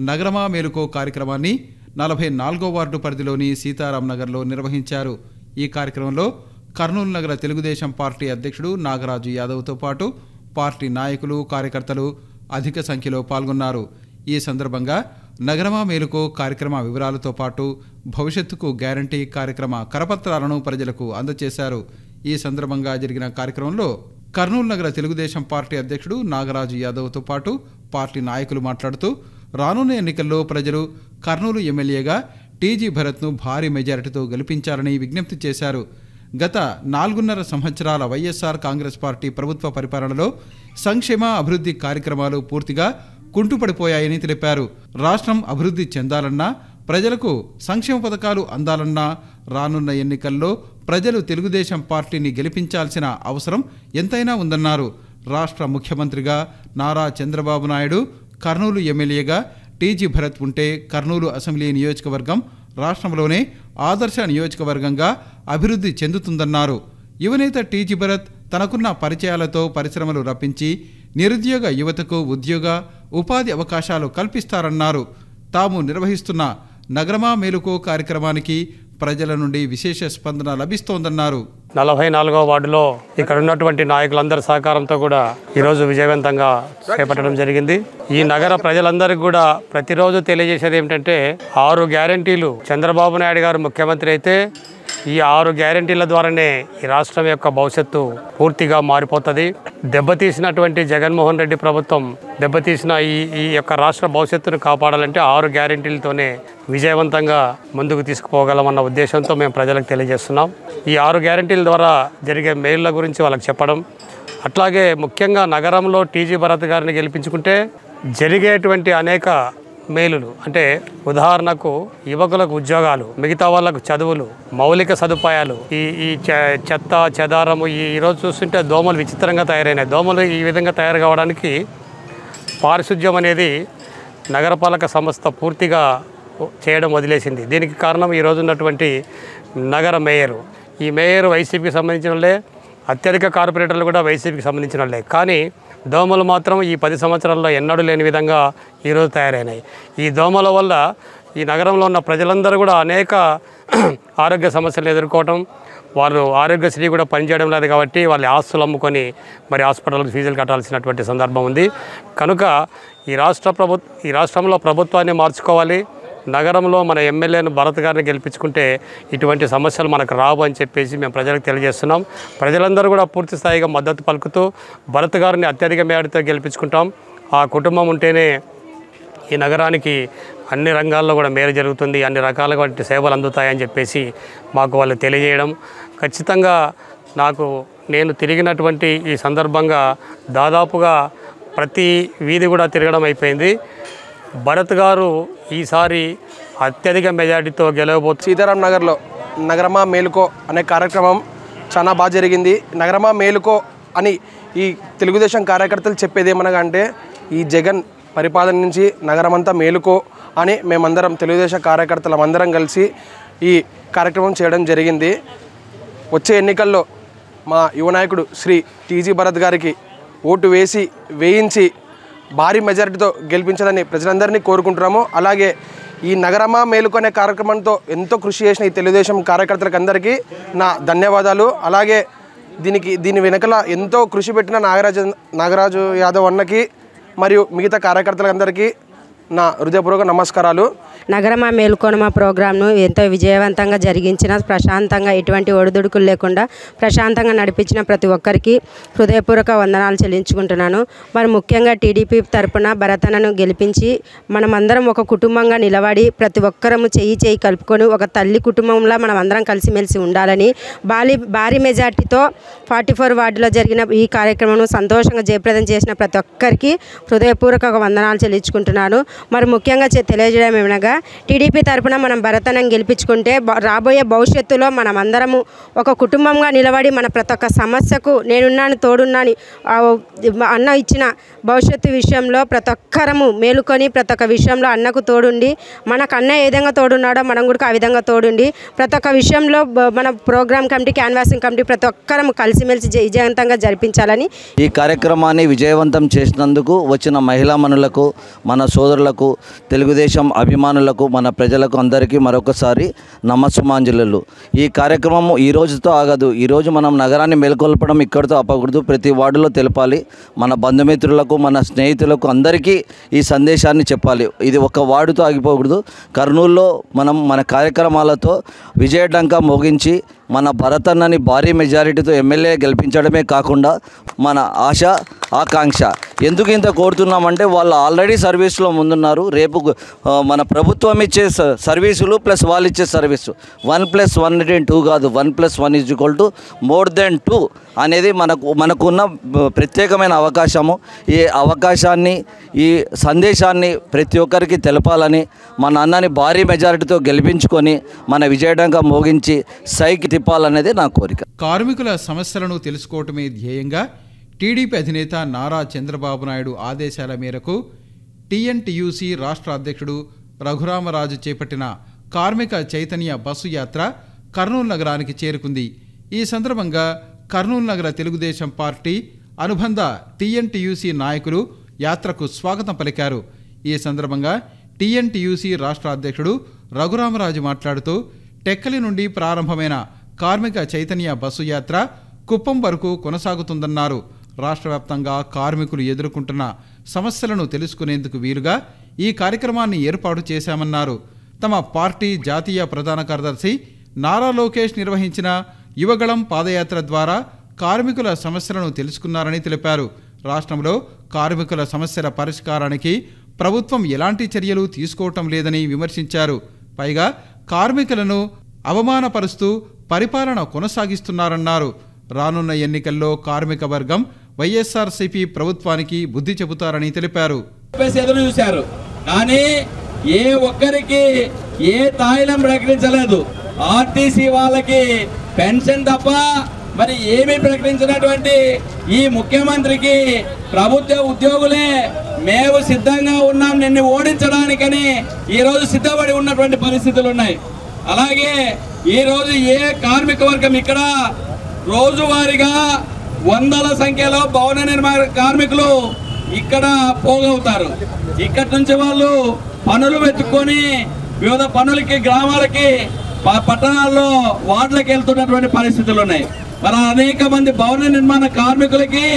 నగరమా మేలుకో కార్యక్రమాన్ని 44వ వార్డు పరిధిలోని సీతారాం నగర్లో నిర్వహించారు. ఈ కార్యక్రమంలో కర్నూలు నగర తెలుగుదేశం పార్టీ అధ్యక్షుడు నాగరాజు యాదవ్తో పాటు పార్టీ నాయకులు, కార్యకర్తలు అధిక సంఖ్యలో పాల్గొన్నారు. ఈ సందర్భంగా నగరమా మేలుకో కార్యక్రమ వివరాలతో పాటు భవిష్యత్తుకు గ్యారంటీ కార్యక్రమ కరపత్రాలను ప్రజలకు అందజేశారు. ఈ సందర్భంగా జరిగిన కార్యక్రమంలో కర్నూలు నగర తెలుగుదేశం పార్టీ అధ్యక్షుడు నాగరాజు యాదవ్తో పాటు పార్టీ నాయకులు మాట్లాడుతూ రానున్న ఎన్నికల్లో ప్రజలు కర్నూలు ఎమ్మెల్యేగా టీజీ భరత్ను భారీ మెజారిటీతో గెలిపించాలని విజ్ఞప్తి చేశారు. గత 4.5 సంవత్సరాల వైఎస్ఆర్ కాంగ్రెస్ పార్టీ ప్రభుత్వ పరిపాలనలో సంక్షేమ అభివృద్ధి కార్యక్రమాలు పూర్తిగా కుంటుపడిపోయాయని తెలిపారు. రాష్ట్రం అభివృద్ధి చెందాలన్నా, ప్రజలకు సంక్షేమ పథకాలు అందాలన్నా రానున్న ఎన్నికల్లో ప్రజలు తెలుగుదేశం పార్టీని గెలిపించాల్సిన అవసరం ఎంతైనా ఉందన్నారు. రాష్ట్ర ముఖ్యమంత్రిగా నారా చంద్రబాబు నాయుడు, కర్నూలు ఎమ్మెల్యేగా టీజీ భరత్ ఉంటే కర్నూలు అసెంబ్లీ నియోజకవర్గం రాష్ట్రంలోనే ఆదర్శ నియోజకవర్గంగా అభివృద్ధి చెందుతుందన్నారు. యువనేత టీజీ భరత్ తనకున్న పరిచయాలతో పరిశ్రమలు రప్పించి నిరుద్యోగ యువతకు ఉద్యోగ, ఉపాధి అవకాశాలు కల్పిస్తారన్నారు. తాము నిర్వహిస్తున్న నగరమా మేలుకో కార్యక్రమానికి ప్రజల నుండి విశేష స్పందన లభిస్తోందన్నారు. 44వ వార్డులో ఇక్కడ ఉన్నటువంటి నాయకులందరి సహకారంతో కూడా ఈరోజు విజయవంతంగా చేపట్టడం జరిగింది. ఈ నగర ప్రజలందరికీ కూడా ప్రతిరోజు తెలియజేసేది ఏమిటంటే 6 గ్యారెంటీలు చంద్రబాబు నాయుడు గారు ముఖ్యమంత్రి అయితే ఈ 6 గ్యారెంటీల ద్వారానే ఈ రాష్ట్రం యొక్క భవిష్యత్తు పూర్తిగా మారిపోతుంది. దెబ్బతీసినటువంటి జగన్మోహన్ రెడ్డి ప్రభుత్వం దెబ్బతీసిన ఈ యొక్క రాష్ట్ర భవిష్యత్తును కాపాడాలంటే 6 గ్యారెంటీలతోనే విజయవంతంగా ముందుకు తీసుకుపోగలమన్న ఉద్దేశంతో మేము ప్రజలకు తెలియజేస్తున్నాం. ఈ 6 గ్యారెంటీల ద్వారా జరిగే మేళ్ల గురించి వాళ్ళకి చెప్పడం, అట్లాగే ముఖ్యంగా నగరంలో టీజీ భరత్ గారిని గెలిపించుకుంటే జరిగేటువంటి అనేక మేలులు అంటే ఉదాహరణకు యువకులకు ఉద్యోగాలు, మిగతా వాళ్ళకు చదువులు, మౌలిక సదుపాయాలు, ఈ చెత్త చెదారము ఈరోజు చూస్తుంటే దోమలు విచిత్రంగా తయారైనాయి. దోమలు ఈ విధంగా తయారు కావడానికి పారిశుధ్యం అనేది నగరపాలక సంస్థ పూర్తిగా చేయడం వదిలేసింది. దీనికి కారణం ఈరోజు ఉన్నటువంటి నగర మేయరు. ఈ మేయర్ వైసీపీకి సంబంధించిన వాళ్ళే, అత్యధిక కార్పొరేటర్లు కూడా వైసీపీకి సంబంధించిన వాళ్ళే. కానీ దోమలు మాత్రం ఈ 10 సంవత్సరాల్లో ఎన్నడూ లేని విధంగా ఈరోజు తయారైనాయి. ఈ దోమల వల్ల ఈ నగరంలో ఉన్న ప్రజలందరూ కూడా అనేక ఆరోగ్య సమస్యలు ఎదుర్కోవటం, వాళ్ళు ఆరోగ్యశ్రీ కూడా పనిచేయడం లేదు కాబట్టి వాళ్ళ ఆస్తులు అమ్ముకొని మరి హాస్పిటల్కి ఫీజులు కట్టాల్సినటువంటి సందర్భం ఉంది. కనుక ఈ రాష్ట్రంలో ప్రభుత్వాన్ని మార్చుకోవాలి. నగరంలో మన ఎమ్మెల్యేను భరత్ గారిని గెలిపించుకుంటే ఇటువంటి సమస్యలు మనకు రావు అని చెప్పేసి మేము ప్రజలకు తెలియజేస్తున్నాం. ప్రజలందరూ కూడా పూర్తి స్థాయిగా మద్దతు పలుకుతూ భరత్ గారిని అత్యధిక మేడతో గెలిపించుకుంటాం. ఆ కుటుంబం ఉంటేనే ఈ నగరానికి అన్ని రంగాల్లో కూడా మేలు జరుగుతుంది, అన్ని రకాలుగా సేవలు అందుతాయని చెప్పేసి మాకు వాళ్ళు తెలియజేయడం. ఖచ్చితంగా నేను తిరిగినటువంటి ఈ సందర్భంగా దాదాపుగా ప్రతి వీధి కూడా తిరగడం అయిపోయింది. భరత్ గారు ఈసారి అత్యధిక మెజార్టీతో గెలవబోతుంది. సీతారాం నగర్లో నగరమా మేలుకో అనే కార్యక్రమం చాలా బాగా జరిగింది. నగరమా మేలుకో అని ఈ తెలుగుదేశం కార్యకర్తలు చెప్పేది ఏమనగా అంటే ఈ జగన్ పరిపాలన నుంచి నగరమంతా మేలుకో అని మేమందరం తెలుగుదేశం కార్యకర్తలందరం కలిసి ఈ కార్యక్రమం చేయడం జరిగింది. వచ్చే ఎన్నికల్లో మా యువ నాయకుడు శ్రీ టీజీ భరత్ గారికి ఓటు వేయించి భారీ మెజారిటీతో గెలిపించాలని ప్రజలందరినీ కోరుకుంటున్నాము. అలాగే ఈ నగరమా మేలుకొనే కార్యక్రమంతో ఎంతో కృషి చేసిన ఈ తెలుగుదేశం కార్యకర్తలకు అందరికీ నా ధన్యవాదాలు. అలాగే దీని వెనకల ఎంతో కృషి పెట్టిన నాగరాజు యాదవ్ అన్నకి మరియు మిగతా కార్యకర్తలందరికీ నా హృదయపూర్వక నమస్కారాలు. నగరమా మేల్కొనమా ప్రోగ్రాంను ఎంతో విజయవంతంగా జరిగించిన, ప్రశాంతంగా ఎటువంటి ఒడిదుడుకులు లేకుండా ప్రశాంతంగా నడిపించిన ప్రతి ఒక్కరికి హృదయపూర్వక వందనాలు చెల్లించుకుంటున్నాను. మరి ముఖ్యంగా టీడీపీ తరపున భరతన్నను గెలిపించి మనమందరం ఒక కుటుంబంగా నిలబడి ప్రతి ఒక్కరము చేయి కలుపుకొని ఒక తల్లి కుటుంబంలో మనం అందరం కలిసిమెలిసి ఉండాలని భారీ మెజార్టీతో 44 వార్డులో జరిగిన ఈ కార్యక్రమం సంతోషంగా జయప్రదం చేసిన ప్రతి ఒక్కరికి హృదయపూర్వక వందనాలు చెల్లించుకుంటున్నాను. మరి ముఖ్యంగా తెలియజేయడం ఏమనగా టీడీపీ తరపున మనం భరతన్నను గెలిపించుకుంటే రాబోయే భవిష్యత్తులో మనం అందరము ఒక కుటుంబంగా నిలబడి మన ప్రతి ఒక్క సమస్యకు నేనున్నాను తోడున్నాను అన్న ఇచ్చిన భవిష్యత్తు విషయంలో ప్రతి ఒక్కరము మేలుకొని ప్రతి ఒక్క విషయంలో అన్నకు తోడుండి మనకు అన్న ఏ విధంగా తోడున్నాడో మనం కూడా ఆ విధంగా తోడుండి ప్రతి ఒక్క విషయంలో మన ప్రోగ్రామ్ కమిటీ, క్యాన్వాసింగ్ కమిటీ ప్రతి ఒక్కరము కలిసిమెలిసి విజయవంతంగా జరిపించాలని ఈ కార్యక్రమాన్ని విజయవంతం చేసినందుకు వచ్చిన మహిళా మనులకు, మన సోదరులకు, తెలుగుదేశం అభిమానులకు, మన ప్రజలకు అందరికీ మరొకసారి నమస్సుమాంజలు. ఈ కార్యక్రమం ఈ రోజుతో ఆగదు. ఈరోజు మనం నగరాన్ని మేల్కొల్పడం ఇక్కడితో ఆపకూడదు. ప్రతి వార్డులో తెలపాలి. మన బంధుమిత్రులకు, మన స్నేహితులకు అందరికీ ఈ సందేశాన్ని చెప్పాలి. ఇది ఒక వార్డుతో ఆగిపోకూడదు. కర్నూలులో మనం మన కార్యక్రమాలతో విజయడంకా మోగించి మన భరతన్నని భారీ మెజారిటీతో ఎమ్మెల్యే గెలిపించడమే కాకుండా మన ఆశ ఆకాంక్ష. ఎందుకు ఇంత కోరుతున్నామంటే వాళ్ళు ఆల్రెడీ సర్వీస్లో ముందున్నారు. రేపు మన ప్రభుత్వం ఇచ్చే సర్వీసులు ప్లస్ వాళ్ళు ఇచ్చే సర్వీసు 1+1 2 కాదు, 1+1 = more than 2 అనేది మనకున్న ప్రత్యేకమైన అవకాశము. ఈ అవకాశాన్ని, ఈ సందేశాన్ని ప్రతి ఒక్కరికి తెలపాలని, మన అన్నని భారీ మెజారిటీతో గెలిపించుకొని మన విజయడంగా మోగించి సైకి తిప్పాలనేది నా కోరిక. కార్మికుల సమస్యలను తెలుసుకోవటమే ధ్యేయంగా టీడీపీ అధినేత నారా చంద్రబాబు నాయుడు ఆదేశాల మేరకు టీఎన్టీయూసీ రాష్ట్ర అధ్యక్షుడు రఘురామరాజు చేపట్టిన కార్మిక చైతన్య బస్సు యాత్ర కర్నూలు నగరానికి చేరుకుంది. ఈ సందర్భంగా కర్నూలు నగర తెలుగుదేశం పార్టీ అనుబంధ టీఎన్టీయూసీ నాయకులు యాత్రకు స్వాగతం పలికారు. ఈ సందర్భంగా టీఎన్టీయూసీ రాష్ట్ర అధ్యక్షుడు రఘురామరాజు మాట్లాడుతూ టెక్కలి నుండి ప్రారంభమైన కార్మిక చైతన్య బస్సు యాత్ర కుప్పం వరకు కొనసాగుతుందన్నారు. రాష్ట్ర వ్యాప్తంగా కార్మికులు ఎదుర్కొంటున్న సమస్యలను తెలుసుకునేందుకు వీలుగా ఈ కార్యక్రమాన్ని ఏర్పాటు చేశామన్నారు. తమ పార్టీ జాతీయ ప్రధాన కార్యదర్శి నారా లోకేష్ నిర్వహించిన యువగళం పాదయాత్ర ద్వారా కార్మికుల సమస్యలను తెలుసుకున్నారని తెలిపారు. రాష్ట్రంలో కార్మికుల సమస్యల పరిష్కారానికి ప్రభుత్వం ఎలాంటి చర్యలు తీసుకోవటం లేదని విమర్శించారు. పైగా కార్మికులను అవమానపరుస్తూ పరిపాలన కొనసాగిస్తున్నారన్నారు. రానున్న ఎన్నికల్లో కార్మిక వర్గం వైఎస్ఆర్సీపీ ప్రభుత్వానికి బుద్ధి చెబుతారని తెలిపారు. ఎదురు చూశారు. కానీ ఏ ఒక్కరికి ఏ తాయిలం ప్రకటించలేదు. ఆర్టీసీ వాళ్ళకి పెన్షన్ తప్ప మరి ఏమీ ప్రకటించినటువంటి ఈ ముఖ్యమంత్రికి ప్రభుత్వ ఉద్యోగులే మేము సిద్ధంగా ఉన్నాం నిన్ను ఓడించడానికని ఈరోజు సిద్ధపడి ఉన్నటువంటి పరిస్థితులు ఉన్నాయి. అలాగే ఈరోజు ఏ కార్మిక వర్గం ఇక్కడ రోజువారీగా వందల సంఖ్యలో భవన నిర్మాణ కార్మికులు ఇక్కడ పోగవుతారు. ఇక్కడి నుంచి వాళ్ళు పనులు వెతుక్కొని వివిధ పనులకి గ్రామాలకి పట్టణాల్లో వార్డులకు వెళ్తున్నటువంటి పరిస్థితులు ఉన్నాయి. మరి అనేక మంది భవన నిర్మాణ కార్మికులకి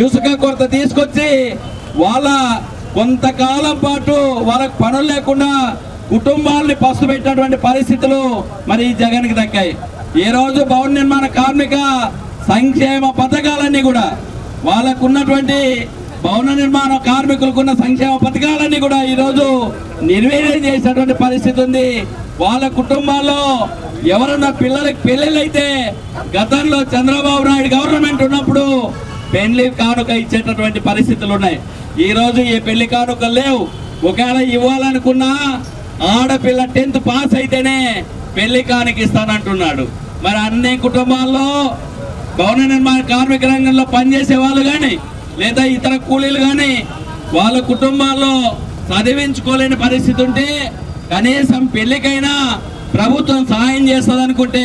ఇసుక కొరత తీసుకొచ్చి వాళ్ళ కొంతకాలం పాటు వాళ్ళకు పనులు లేకుండా కుటుంబాలని పస్తు పెట్టినటువంటి పరిస్థితులు మరి ఈ జగన్కి దక్కాయి. ఈ రోజు భవన నిర్మాణ కార్మిక సంక్షేమ పథకాలన్నీ కూడా వాళ్ళకు ఉన్నటువంటి భవన నిర్మాణ కార్మికులకున్న సంక్షేమ పథకాలన్నీ కూడా ఈరోజు నిర్వీర్యం చేసినటువంటి పరిస్థితి ఉంది. వాళ్ళ కుటుంబాల్లో ఎవరన్నా పిల్లలకి పెళ్ళిళ్ళు అయితే గతంలో చంద్రబాబు నాయుడు గవర్నమెంట్ ఉన్నప్పుడు పెళ్లి కానుక ఇచ్చేటటువంటి పరిస్థితులు ఉన్నాయి. ఈరోజు ఏ పెళ్లి కానుకలు లేవు. ఒకవేళ ఇవ్వాలనుకున్నా ఆడపిల్ల 10th పాస్ అయితేనే పెళ్లి కానుక ఇస్తానంటున్నాడు. మరి అన్ని కుటుంబాల్లో భవన నిర్మాణ కార్మిక రంగంలో పనిచేసే వాళ్ళు కానీ లేదా ఇతర కూలీలు కానీ వాళ్ళ కుటుంబాల్లో చదివించుకోలేని పరిస్థితి ఉంటే కనీసం పెళ్లికైనా ప్రభుత్వం సహాయం చేస్తుంది అనుకుంటే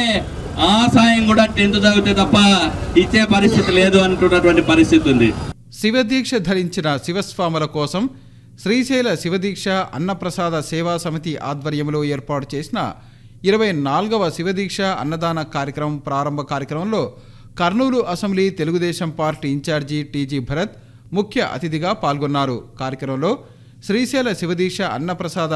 ఆ సాయం కూడా 10th చదివితే తప్ప ఇచ్చే పరిస్థితి లేదు అంటున్నటువంటి పరిస్థితి ఉంది. శివదీక్ష ధరించిన శివస్వాముల కోసం శ్రీశైల శివదీక్ష అన్నప్రసాద సేవా సమితి ఆధ్వర్యంలో ఏర్పాటు చేసిన 24వ శివదీక్ష అన్నదాన కార్యక్రమం ప్రారంభ కార్యక్రమంలో Kurnool assembly Telugu Desam party incharge TG Bharat ముఖ్య అతిథిగా పాల్గొన్నారు. కార్యక్రమంలో శ్రీశైల శివదీక్ష అన్నప్రసాద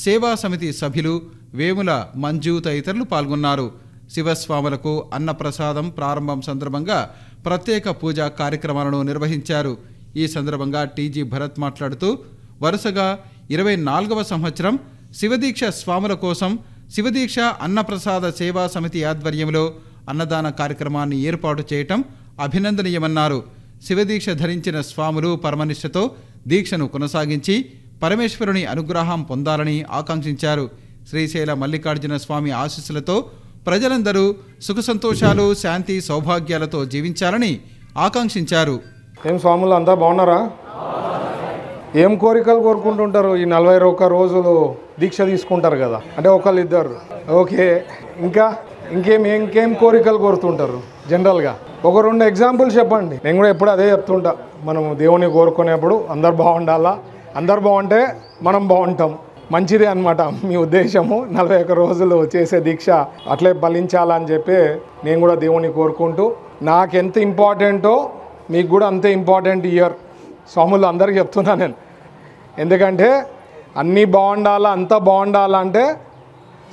సేవా సమితి సభ్యులు వేముల మంజు తదితరులు పాల్గొన్నారు. శివస్వాములకు అన్నప్రసాదం ప్రారంభం సందర్భంగా ప్రత్యేక పూజా కార్యక్రమాలను నిర్వహించారు. ఈ సందర్భంగా టీజీ భరత్ మాట్లాడుతూ వరుసగా 24వ సంవత్సరం శివదీక్ష స్వాముల కోసం శివదీక్ష అన్నప్రసాద సేవా సమితి ఆధ్వర్యంలో అన్నదాన కార్యక్రమాన్ని ఏర్పాటు చేయటం అభినందనీయమన్నారు. శివదీక్ష ధరించిన స్వాములు పరమనిష్టతో దీక్షను కొనసాగించి పరమేశ్వరుని అనుగ్రహం పొందాలని ఆకాంక్షించారు. శ్రీశైల మల్లికార్జున స్వామి ఆశీస్సులతో ప్రజలందరూ సుఖ సంతోషాలు శాంతి సౌభాగ్యాలతో జీవించాలని ఆకాంక్షించారు. ఏం స్వాములు అంతా బాగున్నారా? ఏం కోరికలు కోరుకుంటుంటారు? ఈ 41 రోజులు దీక్ష తీసుకుంటారు కదా, అంటే ఒకళ్ళు ఇద్దరు. ఓకే, ఇంకేం కోరికలు కోరుతుంటారు జనరల్గా? ఒక 2 ఎగ్జాంపుల్స్ చెప్పండి. నేను కూడా ఎప్పుడు అదే చెప్తుంటా, మనం దేవుని కోరుకునేప్పుడు అందరు బాగుండాలా, అందరు బాగుంటే మనం బాగుంటాం, మంచిదే అన్నమాట మీ ఉద్దేశము. 41 రోజులు చేసే దీక్ష అట్లే ఫలించాలని చెప్పి నేను కూడా దేవుని కోరుకుంటూ, నాకు ఎంత ఇంపార్టెంటో మీకు కూడా అంతే ఇంపార్టెంట్ ఇయర్ స్వాములు అందరికీ చెప్తున్నా నేను. ఎందుకంటే అన్నీ బాగుండాలా, అంతా బాగుండాలంటే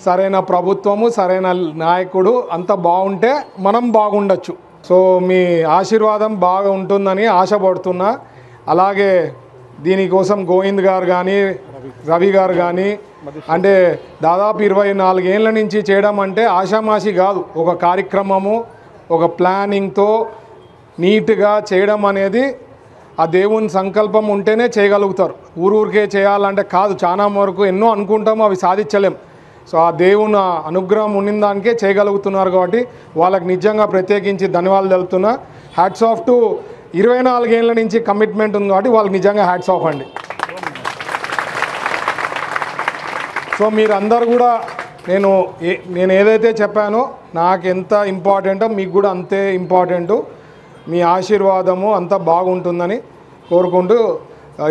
సరైన ప్రభుత్వము, సరైన నాయకుడు అంతా బాగుంటే మనం బాగుండొచ్చు. సో మీ ఆశీర్వాదం బాగా ఉంటుందని ఆశపడుతున్నా. అలాగే దీనికోసం గోవింద్ గారు కానీ రవి గారు కానీ అంటే దాదాపు 24 ఏళ్ళ నుంచి చేయడం అంటే ఆషామాషి కాదు. ఒక కార్యక్రమము, ఒక ప్లానింగ్తో నీట్గా చేయడం అనేది ఆ దేవుని సంకల్పం ఉంటేనే చేయగలుగుతారు. ఊరికే చేయాలంటే కాదు. చాలా వరకు ఎన్నో అనుకుంటాము, అవి సాధించలేం. సో ఆ దేవుని అనుగ్రహం ఉన్న దానికే చేయగలుగుతున్నారు. కాబట్టి వాళ్ళకి నిజంగా ప్రత్యేకించి ధన్యవాదాలు తెలుపుతున్నా. హ్యాట్స్ ఆఫ్ టు 24 ఏళ్ళ నుంచి కమిట్మెంట్ ఉంది కాబట్టి వాళ్ళకి నిజంగా హ్యాట్స్ ఆఫ్ అండి. సో మీరందరూ కూడా నేను ఏదైతే చెప్పానో నాకు ఎంత ఇంపార్టెంటో మీకు కూడా అంతే ఇంపార్టెంటు. మీ ఆశీర్వాదము అంతా బాగుంటుందని కోరుకుంటూ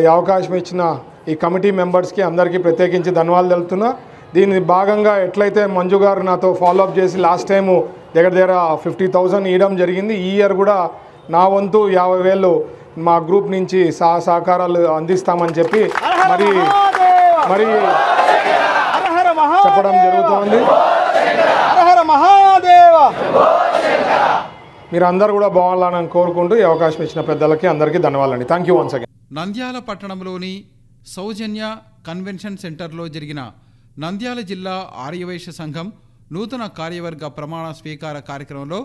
ఈ అవకాశం ఇచ్చిన ఈ కమిటీ మెంబర్స్కి అందరికీ ప్రత్యేకించి ధన్యవాదాలు తెలుపుతున్నా. దీని భాగంగా ఎట్లయితే మంజు గారు నాతో ఫాలోఅప్ చేసి లాస్ట్ టైము దగ్గర 50,000 ఇవ్వడం జరిగింది. ఈ ఇయర్ కూడా నా వంతు 50,000 మా గ్రూప్ నుంచి సహకారాలు అందిస్తామని చెప్పి మరి చెప్పడం జరుగుతోంది. మీరు అందరూ కూడా బాగుండాలని కోరుకుంటూ ఈ అవకాశం ఇచ్చిన పెద్దలకి అందరికీ ధన్యవాదాలండి. Thank you once again. Nandyal పట్టణంలోని సౌజన్య కన్వెన్షన్ సెంటర్లో జరిగిన నంద్యాల జిల్లా ఆర్యవైశ్య సంఘం నూతన కార్యవర్గ ప్రమాణ స్వీకార కార్యక్రమంలో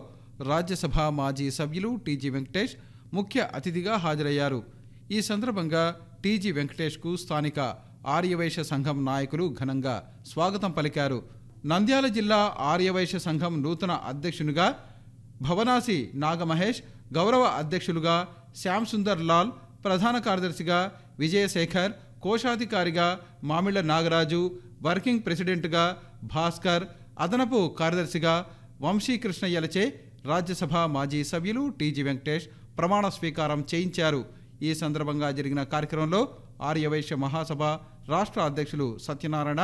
రాజ్యసభ మాజీ సభ్యులు టీజీ వెంకటేష్ ముఖ్య అతిథిగా హాజరయ్యారు. ఈ సందర్భంగా టీజీ వెంకటేష్కు స్థానిక ఆర్యవైశ్య సంఘం నాయకులు ఘనంగా స్వాగతం పలికారు. నంద్యాల జిల్లా ఆర్యవైశ్య సంఘం నూతన అధ్యక్షునిగా భవనాసి నాగమహేష్, గౌరవ అధ్యక్షులుగా శ్యామ్ సుందర్ లాల్, ప్రధాన కార్యదర్శిగా విజయశేఖర్, కోశాధికారిగా మామిళ్ల నాగరాజు, వర్కింగ్ ప్రెసిడెంట్గా భాస్కర్, అదనపు కార్యదర్శిగా వంశీకృష్ణయ్యలచే రాజ్యసభ మాజీ సభ్యులు టీజీ వెంకటేష్ ప్రమాణ స్వీకారం చేయించారు. ఈ సందర్భంగా జరిగిన కార్యక్రమంలో ఆర్యవైశ్య మహాసభ రాష్ట్ర అధ్యక్షులు సత్యనారాయణ,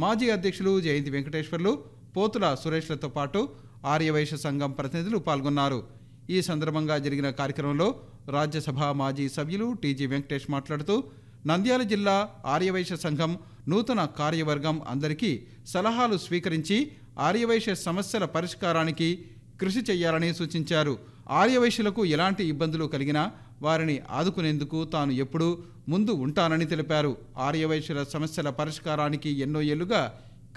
మాజీ అధ్యక్షులు జయంతి వెంకటేశ్వర్లు, పోతుల సురేష్లతో పాటు ఆర్యవైశ్య సంఘం ప్రతినిధులు పాల్గొన్నారు. ఈ సందర్భంగా జరిగిన కార్యక్రమంలో రాజ్యసభ మాజీ సభ్యులు టీజీ వెంకటేష్ మాట్లాడుతూ నంద్యాల జిల్లా ఆర్యవైశ్య సంఘం నూతన కార్యవర్గం అందరికీ సలహాలు స్వీకరించి ఆర్యవైశ్య సమస్యల పరిష్కారానికి కృషి చేయాలని సూచించారు. ఆర్యవైశ్యులకు ఎలాంటి ఇబ్బందులు కలిగినా వారిని ఆదుకునేందుకు తాను ఎప్పుడూ ముందు ఉంటానని తెలిపారు. ఆర్యవైశ్యుల సమస్యల పరిష్కారానికి ఎన్నో ఏళ్లుగా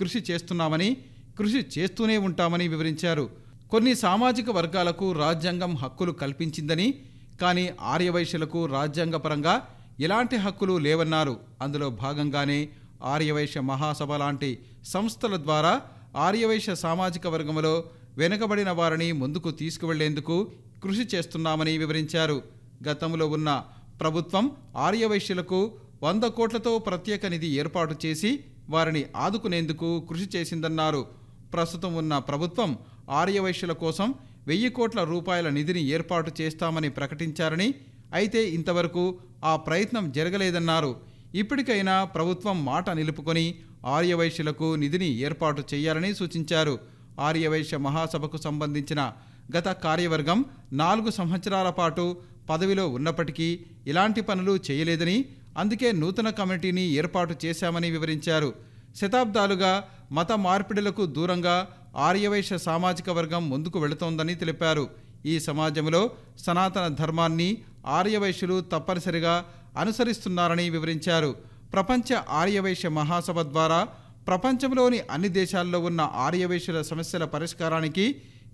కృషి చేస్తున్నామని, కృషి చేస్తూనే ఉంటామని వివరించారు. కొన్ని సామాజిక వర్గాలకు రాజ్యాంగం హక్కులు కల్పించిందని, కానీ ఆర్యవైశ్యులకు రాజ్యాంగపరంగా ఎలాంటి హక్కులు లేవన్నారు. అందులో భాగంగానే ఆర్యవైశ్య మహాసభ లాంటి సంస్థల ద్వారా ఆర్యవైశ్య సామాజిక వర్గంలో వెనుకబడిన వారిని ముందుకు తీసుకువెళ్లేందుకు కృషి చేస్తున్నామని వివరించారు. గతంలో ఉన్న ప్రభుత్వం ఆర్యవైశ్యులకు 100 కోట్లతో ప్రత్యేక నిధి ఏర్పాటు చేసి వారిని ఆదుకునేందుకు కృషి చేసిందన్నారు. ప్రస్తుతం ఉన్న ప్రభుత్వం ఆర్యవైశ్యుల కోసం 1000 కోట్ల రూపాయల నిధిని ఏర్పాటు చేస్తామని ప్రకటించారని, అయితే ఇంతవరకు ఆ ప్రయత్నం జరగలేదన్నారు. ఇప్పటికైనా ప్రభుత్వం మాట నిలుపుకొని ఆర్యవైశ్యులకు నిధిని ఏర్పాటు చేయాలని సూచించారు. ఆర్యవైశ్య మహాసభకు సంబంధించిన గత కార్యవర్గం 4 సంవత్సరాల పాటు పదవిలో ఉన్నప్పటికీ ఇలాంటి పనులు చేయలేదని, అందుకే నూతన కమిటీని ఏర్పాటు చేశామని వివరించారు. శతాబ్దాలుగా మత మార్పిడులకు దూరంగా ఆర్యవైశ్య సామాజిక వర్గం ముందుకు వెళుతోందని తెలిపారు. ఈ సమాజంలో సనాతన ధర్మాన్ని ఆర్యవైశ్యులు తప్పనిసరిగా అనుసరిస్తున్నారని వివరించారు. ప్రపంచ ఆర్యవైశ్య మహాసభ ద్వారా ప్రపంచంలోని అన్ని దేశాల్లో ఉన్న ఆర్యవైశ్యుల సమస్యల పరిష్కారానికి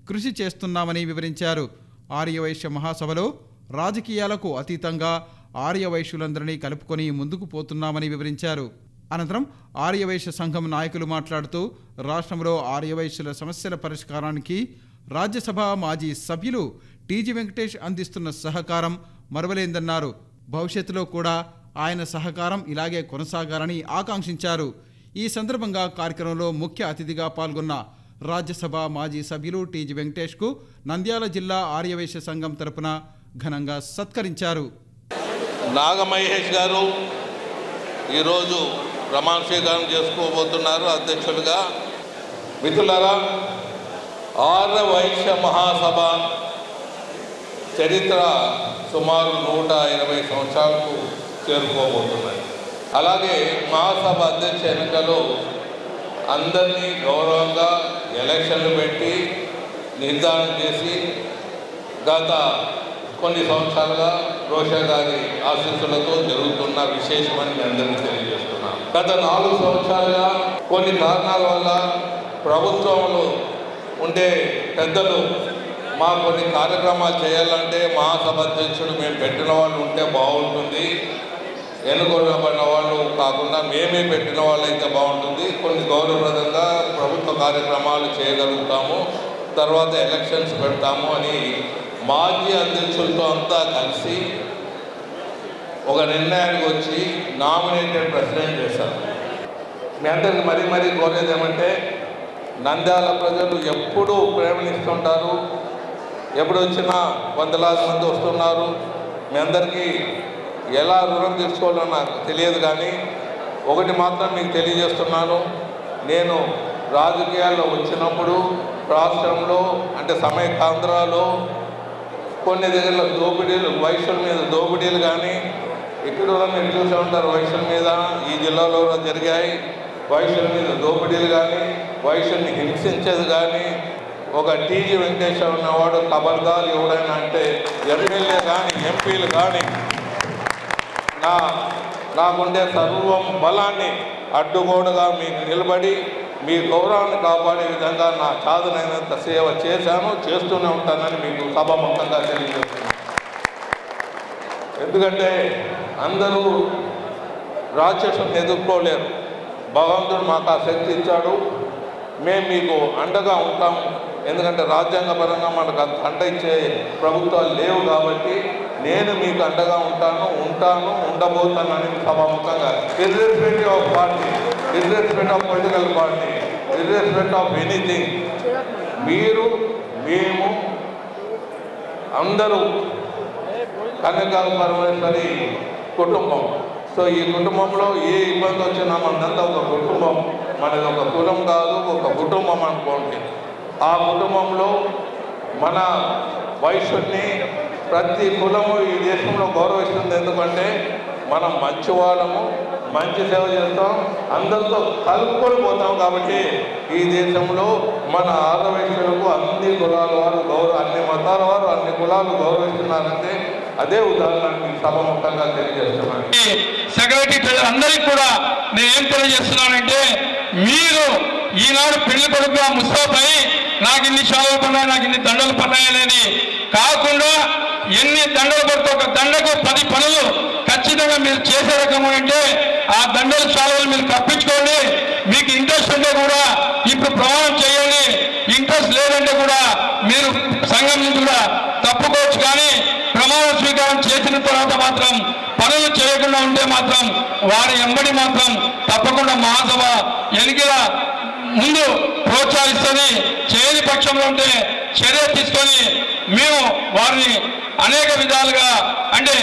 కృషి చేస్తున్నామని వివరించారు. ఆర్యవైశ్య మహాసభలో రాజకీయాలకు అతీతంగా ఆర్యవైశ్యులందరినీ కలుపుకొని ముందుకు పోతున్నామని వివరించారు. అనంతరం ఆర్యవైశ్య సంఘం నాయకులు మాట్లాడుతూ రాష్ట్రంలో ఆర్యవైశ్యుల సమస్యల పరిష్కారానికి రాజ్యసభ మాజీ సభ్యులు టీజీ వెంకటేష్ అందిస్తున్న సహకారం మరువలేందన్నారు. భవిష్యత్తులో కూడా ఆయన సహకారం ఇలాగే కొనసాగాలని ఆకాంక్షించారు. ఈ సందర్భంగా కార్యక్రమంలో ముఖ్య అతిథిగా పాల్గొన్న రాజ్యసభ మాజీ సభ్యులు టీజీ వెంకటేష్కు నంద్యాల జిల్లా ఆర్యవైశ్య సంఘం తరపున ఘనంగా సత్కరించారు. నాగమహేష్ గారు ఈరోజు ప్రమాణ స్వీకారం చేసుకోబోతున్నారు అధ్యక్షులుగా. మిత్రులారా, ఆర్యవైశ్య మహాసభ చరిత్ర సుమారు 120 సంవత్సరాలకు చేరుకోబోతున్నాయి. అలాగే మహాసభ అధ్యక్ష ఎన్నికలో అందరినీ గౌరవంగా ఎలక్షన్లు పెట్టి నిర్ధారణ చేసి గత కొన్ని సంవత్సరాలుగా రోషా గారి ఆశీస్సులతో జరుగుతున్న విశేషమని మీ అందరికీ తెలియజేస్తున్నాను. గత 4 సంవత్సరాలుగా కొన్ని కారణాల వల్ల ప్రభుత్వంలో ఉండే పెద్దలు మా కొన్ని కార్యక్రమాలు చేయాలంటే మహాసభ అధ్యక్షుడు మేము పెట్టిన వాళ్ళు ఉంటే బాగుంటుంది, ఎన్నుకోబడిన వాళ్ళు కాకుండా మేమే పెట్టిన వాళ్ళు అయితే బాగుంటుంది, కొన్ని గౌరవప్రదంగా ప్రభుత్వ కార్యక్రమాలు చేయగలుగుతాము, తర్వాత ఎలక్షన్స్ పెడతాము అని మాజీ అధ్యక్షులతో అంతా కలిసి ఒక నిర్ణయానికి వచ్చి నామినేటెడ్ ప్రెసిడెంట్ చేశారు. మీ అందరికి మరీ కోరేది ఏమంటే, నంద్యాల ప్రజలు ఎప్పుడూ ప్రేమనిస్తుంటారు, ఎప్పుడు వచ్చినా వందలాది మంది వస్తున్నారు. మీ అందరికీ ఎలా రుణం తీర్చుకోవాలో నాకు తెలియదు, కానీ ఒకటి మాత్రం మీకు తెలియజేస్తున్నాను. నేను రాజకీయాల్లో వచ్చినప్పుడు రాష్ట్రంలో అంటే సమైకాంధ్రాలో కొన్ని దగ్గర దోపిడీలు, వైశ్యుల మీద దోపిడీలు కానీ ఇక్కడ మీరు చూసే ఉంటారు, వైశ్యుల మీద ఈ జిల్లాలో జరిగాయి. వైశ్యుల మీద దోపిడీలు కానీ వైశ్యుల్ని హింసించేది కానీ ఒక టీజీ వెంకటేశ్వర ఉన్నవాడు ఖబర్దార్ ఎవడైనా అంటే ఎమ్మెల్యే కానీ ఎంపీలు కానీ నాకుండే సర్వం బలాన్ని అడ్డుగోడుగా మీకు నిలబడి మీ గౌరవాన్ని కాపాడే విధంగా నా చాదనైనంత సేవ చేశాను, చేస్తూనే ఉంటానని మీకు సభాముఖంగా తెలియజేస్తున్నాను. ఎందుకంటే అందరూ రాక్షసుని ఎదుర్కోలేరు. భగవంతుడు మాకు ఆ శక్తి ఇచ్చాడు. మేము మీకు అండగా ఉంటాం. ఎందుకంటే రాజ్యాంగపరంగా మనకు అంత అండ ఇచ్చే ప్రభుత్వాలు లేవు కాబట్టి నేను మీకు అండగా ఉండబోతానని సభాముఖంగా irrespective of party, irrespect of political party, irrespect of anything, మీరు మేము అందరూ కన్యకా పరమేశ్వరి కుటుంబం. సో ఈ కుటుంబంలో ఏ ఇబ్బంది వచ్చినా మనంతా ఒక కుటుంబం, మనది ఒక కులం కాదు, ఒక కుటుంబం అనుకోండి. ఆ కుటుంబంలో మన వయసుని ప్రతి కులము ఈ దేశంలో గౌరవిస్తుంది. ఎందుకంటే మనం మంచి వాళ్ళము, మంచి సేవ చేస్తాం, అందరితో కలుపుకొని పోతాం. కాబట్టి ఈ దేశంలో మన ఆదవైశ్యులకు అన్ని కులాల వారు అన్ని మతాల వారు అన్ని కులాలు గౌరవిస్తున్నారంటే అదే ఉదాహరణకి సభముఖంగా తెలియజేస్తున్నాను. సెక్రటరీ ప్రజలందరికీ కూడా నేను ఏం తెలియజేస్తున్నానంటే, మీరు ఈనాడు పెళ్లి కొడుకుగా ముస్తాఫై నాకు ఇన్ని షాలులు పడినాయి, నాకు ఇన్ని దండలు పడినాయి అనేది కాకుండా ఎన్ని దండలు పడితే ఒక దండకు 10 పనులు ఖచ్చితంగా మీరు చేసే రకంగా అంటే ఆ దండలు షాలులు మీరు తప్పించుకోండి. మీకు ఇంట్రెస్ట్ ఉంటే కూడా ఇప్పుడు ప్రమాణం చేయండి, ఇంట్రెస్ట్ లేదంటే కూడా మీరు సంఘం నుంచి కూడా తప్పుకోవచ్చు. కానీ ప్రమాణ స్వీకారం చేసిన తర్వాత మాత్రం పనులు చేయకుండా ఉంటే మాత్రం వారి ఎంబడి మాత్రం తప్పకుండా మహాసభ ఎన్నికల ముందు ప్రోత్సహిస్తుంది. చేయని పక్షంలో ఉంటే చర్య తీసుకొని మేము వారిని అనేక విధాలుగా అంటే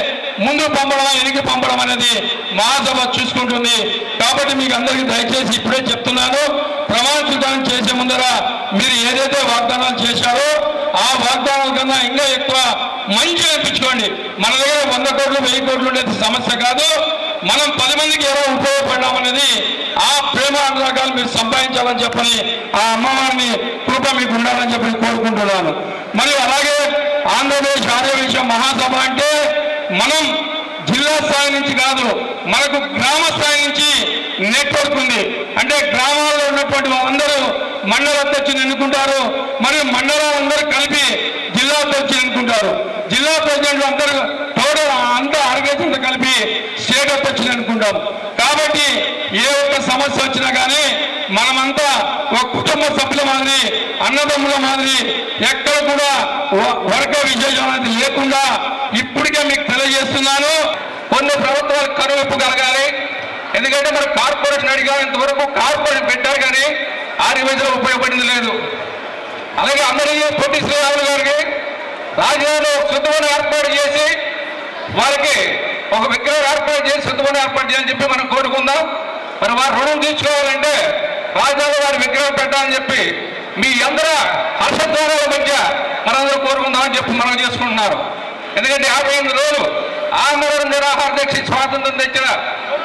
ముందు పంపడం వెనక్కి పంపడం అనేది మహాసభ చూసుకుంటుంది. కాబట్టి మీకు అందరికీ దయచేసి ఇప్పుడే చెప్తున్నాను, ప్రమాణ స్వీకారం చేసే ముందర మీరు ఏదైతే వాగ్దానాలు చేశారో ఆ వాగ్దానాల కన్నా ఇంకా ఎక్కువ మంచిగా అనిపించుకోండి. మన దగ్గర 100 కోట్లు 1000 కోట్లు ఉండేది సమస్య కాదు. మనం 10 మందికి ఎలా ఉపయోగపడ్డామనేది ఆ ప్రేమ అనురాగాలు మీరు సంపాదించాలని చెప్పని ఆ అమ్మవారిని కృప మీకు ఉండాలని చెప్పి కోరుకుంటున్నాను. మరియు అలాగే ఆంధ్రప్రదేశ్ ఆర్యవైశ్య మహాసభ అంటే మనం జిల్లా స్థాయి నుంచి కాదు, మనకు గ్రామ స్థాయి నుంచి నెట్వర్క్ ఉంది. అంటే గ్రామాల్లో ఉన్నటువంటి వాళ్ళందరూ మండల అధ్యక్షుని ఎన్నుకుంటారు, మరియు మండలాలందరూ కలిపి జిల్లా అధ్యక్షుని ఎన్నుకుంటారు. జిల్లా ప్రెసిడెంట్లు అందరూ టోటల్ అంతా ఆర్గనైజేషన్ కలిపి స్టేట్ అధ్యక్షుని ఎన్నుకుంటాం. కాబట్టి ఏ ఒక్క సమస్య వచ్చినా కానీ మనమంతా ఒక కుటుంబ సభ్యుల మాదిరి, అన్నదమ్ముల మాదిరి ఎక్కడ కూడా వర్గ విశేషం అనేది లేకుండా ఇప్పటికే మీకు తెలియజేస్తున్నాను. కొన్ని ప్రభుత్వాలు కనువిప్పు కలగాలి. ఎందుకంటే మరి కార్పొరేషన్ అడిగా ఇంతవరకు కార్పొరేషన్ పెట్టారు కానీ ఆర్యవైశ్యులు ఉపయోగపడింది లేదు. అలాగే అందరికీ పొట్టి శ్రీరాములు గారికి రాజధానిలో శుద్ధమని ఏర్పాటు చేసి వారికి ఒక విగ్రహం ఏర్పాటు చేసి శుద్ధమని ఏర్పాటు చేయాలని చెప్పి మనం కోరుకుందాం. మరి వారు రుణం తీర్చుకోవాలంటే రాజధానిలో వారి విగ్రహం పెట్టాలని చెప్పి మీ అందరూ హర్షద్వారాల మధ్య మనందరూ కోరుకుందామని చెప్పి మనం చేసుకుంటున్నారు. ఎందుకంటే 58 రోజులు ఆందోళన నిరాహార దీక్ష స్వాతంత్రం తెచ్చిన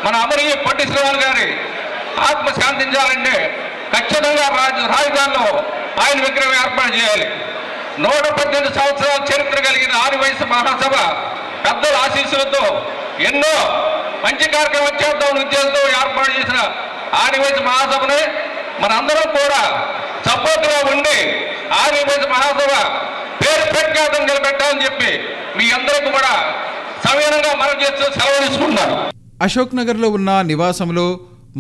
మన అమరయ్య పొట్టి శ్రీరాములు గారి ఆత్మ శాంతించాలంటే ఖచ్చితంగా రాజధానిలో ఆయన విగ్రహం ఏర్పాటు చేయాలి. 118 సంవత్సరాల చరిత్ర కలిగిన ఆర్యవైశ్య మహాసభ పెద్దల ఆశీస్సులతో ఎన్నో మంచి కార్యక్రమం చేద్దాం ఉద్దేశంతో ఏర్పాటు చేసిన ఆర్యవైశ్య మహాసభని మనందరం కూడా సపోర్ట్గా ఉండి ఆర్యవైశ్య మహాసభ పేరు ప్రఖ్యాతం నిలబెట్టాలని చెప్పి మీ అందరికీ కూడా సవినయంగా మనం చేస్తూ సెలవు తీసుకుంటారు. అశోక్ నగర్లో ఉన్న నివాసంలో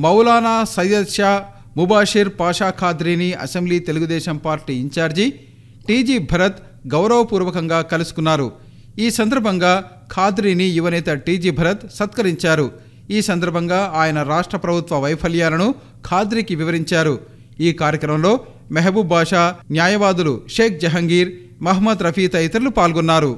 మౌలానా సయ్యద్ షా ముబాషిర్ పాషా ఖాద్రీని assembly Telugu Desam party incharge TG Bharat గౌరవపూర్వకంగా కలుసుకున్నారు. ఈ సందర్భంగా ఖాద్రీని యువనేత టీజీ భరత్ సత్కరించారు. ఈ సందర్భంగా ఆయన రాష్ట్ర ప్రభుత్వ వైఫల్యాలను ఖాద్రీకి వివరించారు. ఈ కార్యక్రమంలో మెహబూబ్ బాషా, న్యాయవాదులు షేక్ జహంగీర్, మహమ్మద్ రఫీ తదితరులు పాల్గొన్నారు.